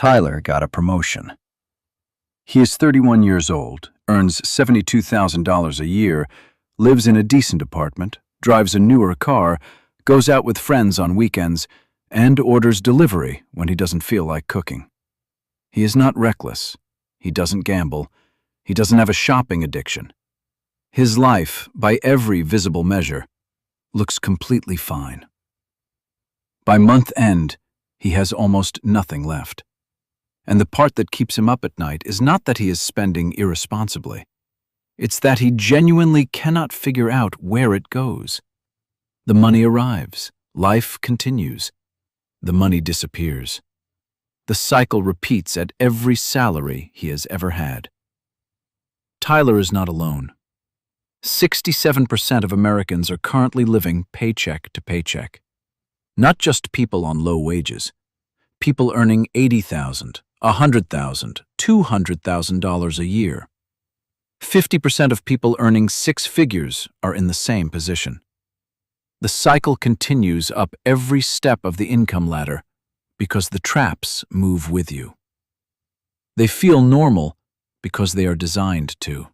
Tyler got a promotion. He is 31 years old, earns $72,000 a year, lives in a decent apartment, drives a newer car, goes out with friends on weekends, and orders delivery when he doesn't feel like cooking. He is not reckless. He doesn't gamble. He doesn't have a shopping addiction. His life, by every visible measure, looks completely fine. By month end, he has almost nothing left. And the part that keeps him up at night is not that he is spending irresponsibly. It's that he genuinely cannot figure out where it goes. The money arrives, life continues. The money disappears. The cycle repeats at every salary he has ever had. Tyler is not alone. 67% of Americans are currently living paycheck to paycheck. Not just people on low wages. People earning $80,000, $100,000, $200,000 a year. 50% of people earning six figures are in the same position. The cycle continues up every step of the income ladder because the traps move with you. They feel normal because they are designed to.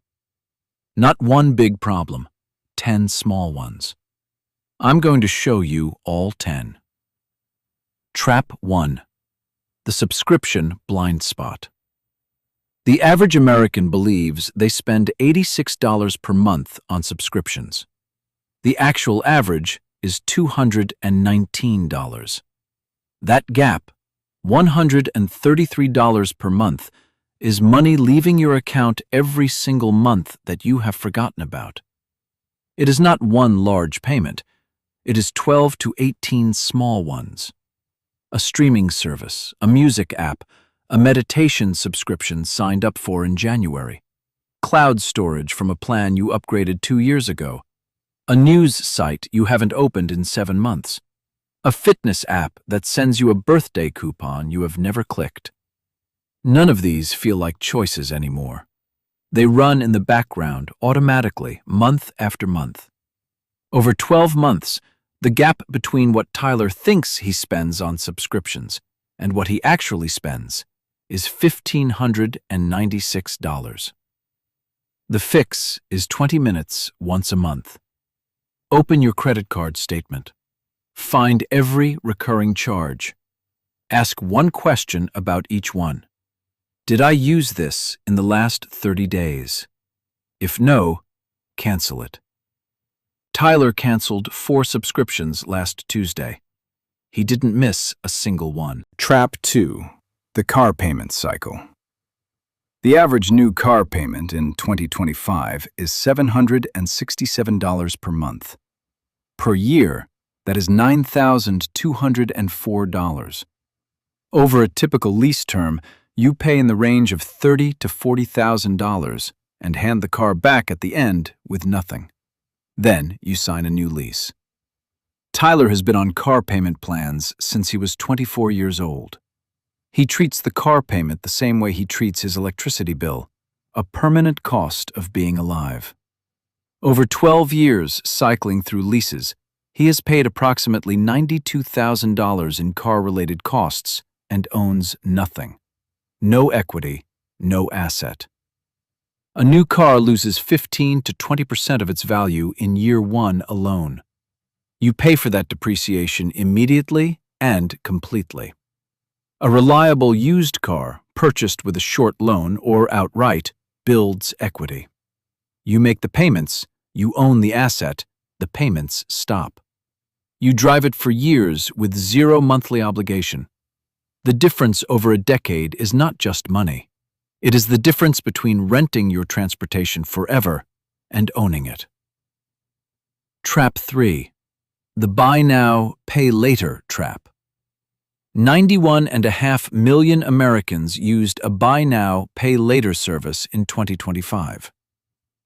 Not one big problem, 10 small ones. I'm going to show you all 10. Trap 1. The subscription blind spot. The average American believes they spend $86 per month on subscriptions. The actual average is $219. That gap, $133 per month, is money leaving your account every single month that you have forgotten about. It is not one large payment. It is 12 to 18 small ones. A streaming service, a music app, a meditation subscription signed up for in January, cloud storage from a plan you upgraded 2 years ago, a news site you haven't opened in 7 months, a fitness app that sends you a birthday coupon you have never clicked. None of these feel like choices anymore. They run in the background automatically, month after month. Over 12 months, the gap between what Tyler thinks he spends on subscriptions and what he actually spends is $1,596. The fix is 20 minutes once a month. Open your credit card statement. Find every recurring charge. Ask one question about each one. Did I use this in the last 30 days? If no, cancel it. Tyler canceled 4 subscriptions last Tuesday. He didn't miss a single one. Trap 2. The car payment cycle. The average new car payment in 2025 is $767 per month. Per year, that is $9,204. Over a typical lease term, you pay in the range of $30,000 to $40,000 and hand the car back at the end with nothing. Then you sign a new lease. Tyler has been on car payment plans since he was 24 years old. He treats the car payment the same way he treats his electricity bill, a permanent cost of being alive. Over 12 years cycling through leases, he has paid approximately $92,000 in car-related costs and owns nothing. No equity, no asset. A new car loses 15 to 20% of its value in year 1 alone. You pay for that depreciation immediately and completely. A reliable used car, purchased with a short loan or outright, builds equity. You make the payments, you own the asset, the payments stop. You drive it for years with 0 monthly obligation. The difference over a decade is not just money. It is the difference between renting your transportation forever and owning it. Trap 3. The buy now, pay later trap. 91.5 million Americans used a buy now, pay later service in 2025.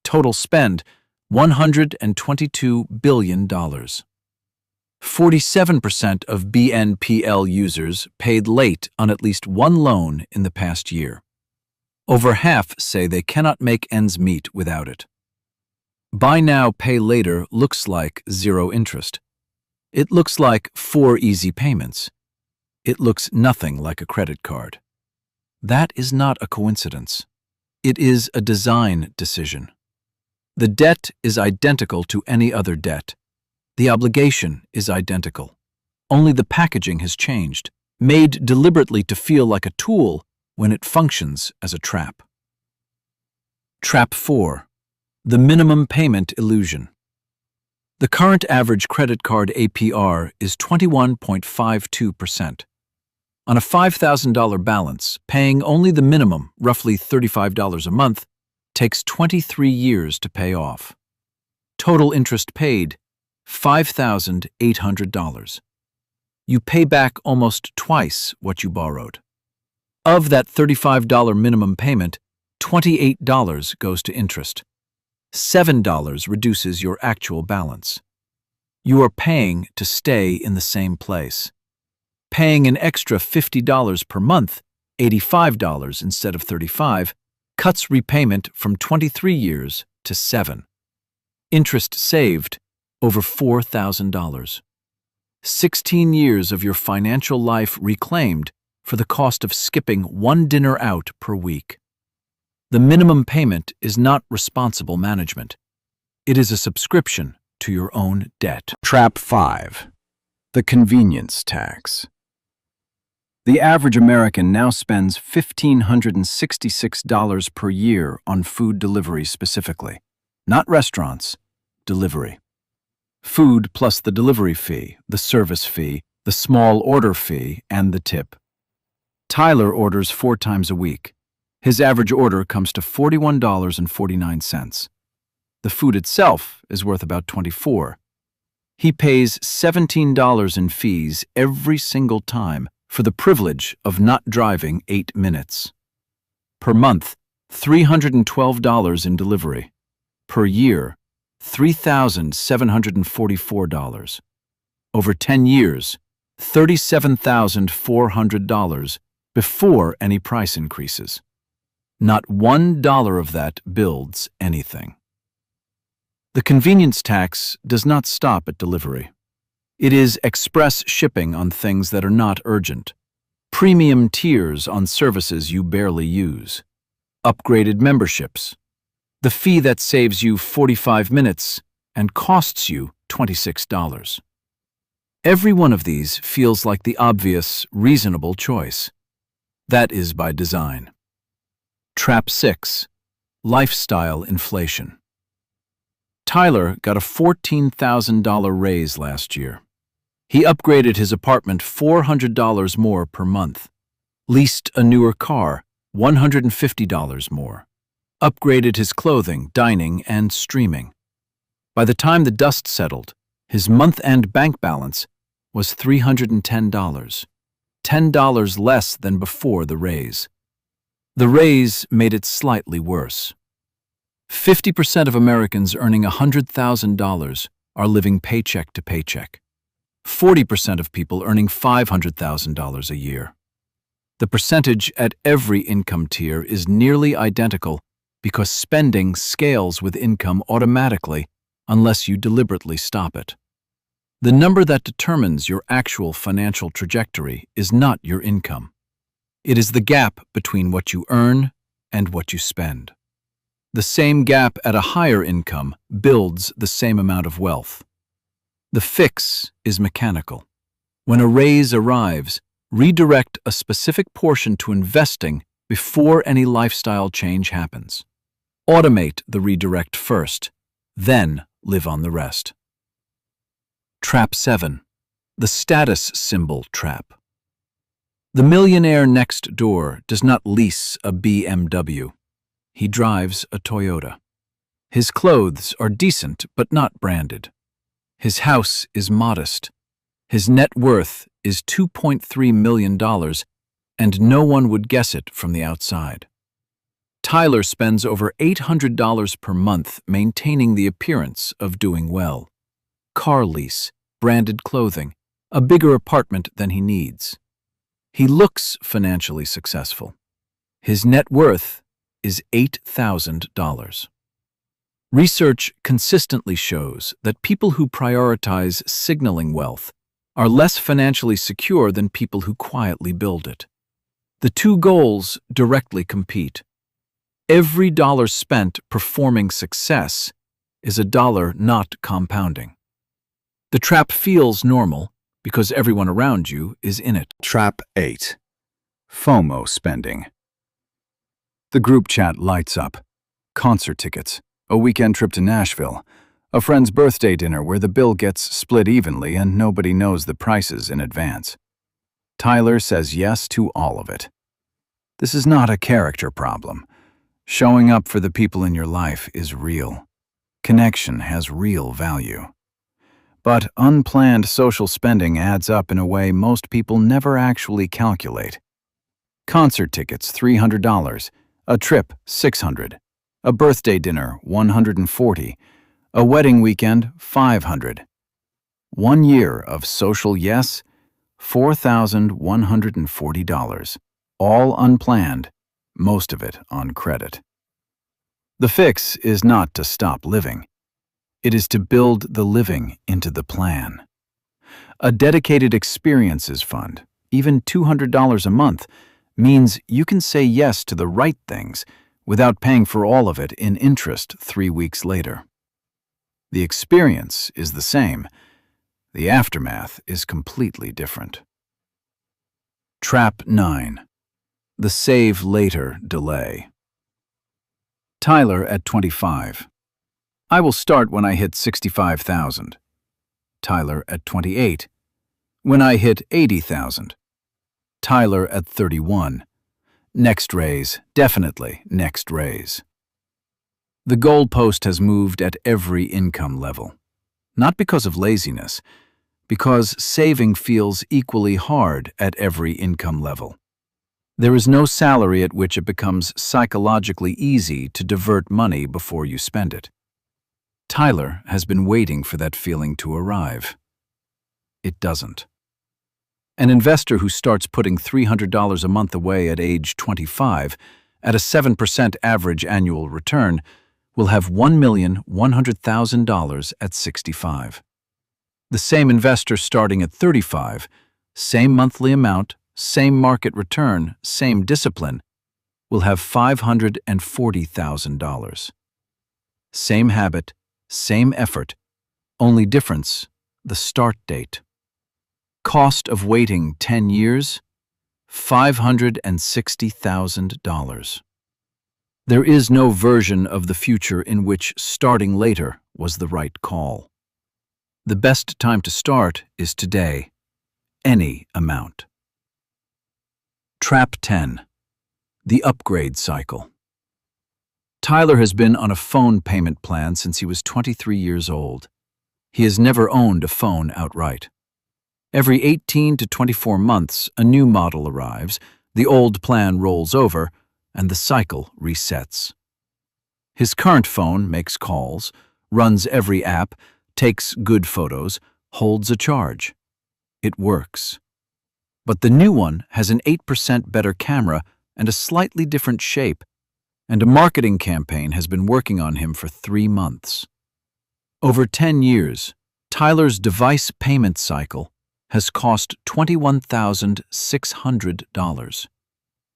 Total spend, $122 billion. 47% of BNPL users paid late on at least one loan in the past year. Over half say they cannot make ends meet without it. Buy now, pay later looks like 0 interest. It looks like 4 easy payments. It looks nothing like a credit card. That is not a coincidence. It is a design decision. The debt is identical to any other debt. The obligation is identical. Only the packaging has changed, made deliberately to feel like a tool when it functions as a trap. Trap 4. The minimum payment illusion. The current average credit card APR is 21.52%. On a $5,000 balance, paying only the minimum, roughly $35 a month, takes 23 years to pay off. Total interest paid, $5,800. You pay back almost twice what you borrowed. Of that $35 minimum payment, $28 goes to interest. $7 reduces your actual balance. You are paying to stay in the same place. Paying an extra $50 per month, $85 instead of $35, cuts repayment from 23 years to 7. Interest saved, over $4,000. 16 years of your financial life reclaimed for the cost of skipping one dinner out per week. The minimum payment is not responsible management. It is a subscription to your own debt. Trap 5. The convenience tax. The average American now spends $1,566 per year on food delivery specifically. Not restaurants, delivery. Food plus the delivery fee, the service fee, the small order fee, and the tip. Tyler orders 4 times a week. His average order comes to $41.49. The food itself is worth about $24. He pays $17 in fees every single time for the privilege of not driving 8 minutes. Per month, $312 in delivery. Per year, $3,744. Over 10 years, $37,400 before any price increases. Not $1 of that builds anything. The convenience tax does not stop at delivery. It is express shipping on things that are not urgent, premium tiers on services you barely use, upgraded memberships, the fee that saves you 45 minutes and costs you $26. Every one of these feels like the obvious, reasonable choice. That is by design. Trap 6. Lifestyle inflation. Tyler got a $14,000 raise last year. He upgraded his apartment $400 more per month, leased a newer car, $150 more, upgraded his clothing, dining, and streaming. By the time the dust settled, his month-end bank balance was $310, $10 less than before the raise. The raise made it slightly worse. 50% of Americans earning $100,000 are living paycheck to paycheck. 40% of people earning $500,000 a year. The percentage at every income tier is nearly identical because spending scales with income automatically unless you deliberately stop it. The number that determines your actual financial trajectory is not your income. It is the gap between what you earn and what you spend. The same gap at a higher income builds the same amount of wealth. The fix is mechanical. When a raise arrives, redirect a specific portion to investing before any lifestyle change happens. Automate the redirect first, then live on the rest. Trap 7. The status symbol trap. The millionaire next door does not lease a BMW. He drives a Toyota. His clothes are decent but not branded. His house is modest. His net worth is $2.3 million, and no one would guess it from the outside. Tyler spends over $800 per month maintaining the appearance of doing well. Car lease, branded clothing, a bigger apartment than he needs. He looks financially successful. His net worth is $8,000. Research consistently shows that people who prioritize signaling wealth are less financially secure than people who quietly build it. The two goals directly compete. Every dollar spent performing success is a dollar not compounding. The trap feels normal because everyone around you is in it. Trap 8. FOMO spending. The group chat lights up. Concert tickets, a weekend trip to Nashville, a friend's birthday dinner where the bill gets split evenly and nobody knows the prices in advance. Tyler says yes to all of it. This is not a character problem. Showing up for the people in your life is real. Connection has real value. But unplanned social spending adds up in a way most people never actually calculate. Concert tickets, $300. A trip, $600. A birthday dinner, $140. A wedding weekend, $500. 1 year of social yes, $4,140. All unplanned, most of it on credit. The fix is not to stop living. It is to build the living into the plan. A dedicated experiences fund, even $200 a month, means you can say yes to the right things without paying for all of it in interest 3 weeks later. The experience is the same. The aftermath is completely different. Trap 9. The save later delay. Tyler at 25. I will start when I hit 65,000. Tyler at 28. When I hit 80,000. Tyler at 31. Next raise, definitely next raise. The goalpost has moved at every income level. Not because of laziness, because saving feels equally hard at every income level. There is no salary at which it becomes psychologically easy to divert money before you spend it. Tyler has been waiting for that feeling to arrive. It doesn't. An investor who starts putting $300 a month away at age 25 at a 7% average annual return will have $1,100,000 at 65. The same investor starting at 35, same monthly amount, same market return, same discipline, will have $540,000. Same habit, same effort, only difference, the start date. Cost of waiting 10 years, $560,000. There is no version of the future in which starting later was the right call. The best time to start is today, any amount. Trap 10. The upgrade cycle. Tyler has been on a phone payment plan since he was 23 years old. He has never owned a phone outright. Every 18 to 24 months, a new model arrives, the old plan rolls over, and the cycle resets. His current phone makes calls, runs every app, takes good photos, holds a charge. It works. But the new one has an 8% better camera and a slightly different shape, and a marketing campaign has been working on him for 3 months. Over 10 years, Tyler's device payment cycle has cost $21,600.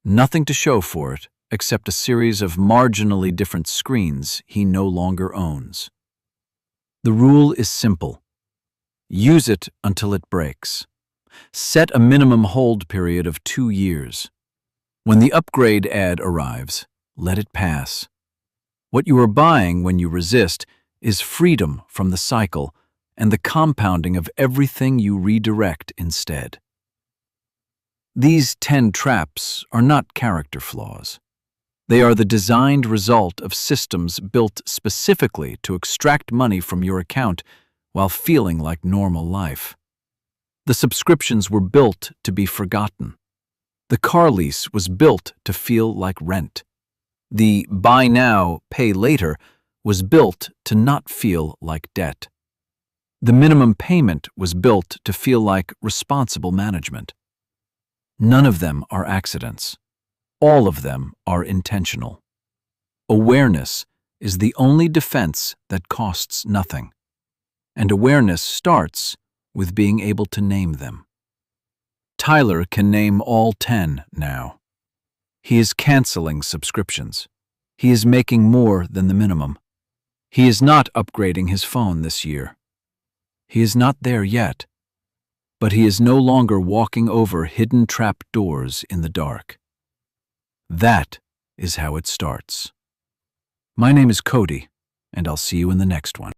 Nothing to show for it except a series of marginally different screens he no longer owns. The rule is simple. Use it until it breaks. Set a minimum hold period of 2 years. When the upgrade ad arrives, let it pass. What you are buying when you resist is freedom from the cycle and the compounding of everything you redirect instead. These 10 traps are not character flaws. They are the designed result of systems built specifically to extract money from your account while feeling like normal life. The subscriptions were built to be forgotten. The car lease was built to feel like rent. The buy now, pay later was built to not feel like debt. The minimum payment was built to feel like responsible management. None of them are accidents. All of them are intentional. Awareness is the only defense that costs nothing. And awareness starts with being able to name them. Tyler can name all 10 now. He is canceling subscriptions. He is making more than the minimum. He is not upgrading his phone this year. He is not there yet, but he is no longer walking over hidden trap doors in the dark. That is how it starts. My name is Cody, and I'll see you in the next one.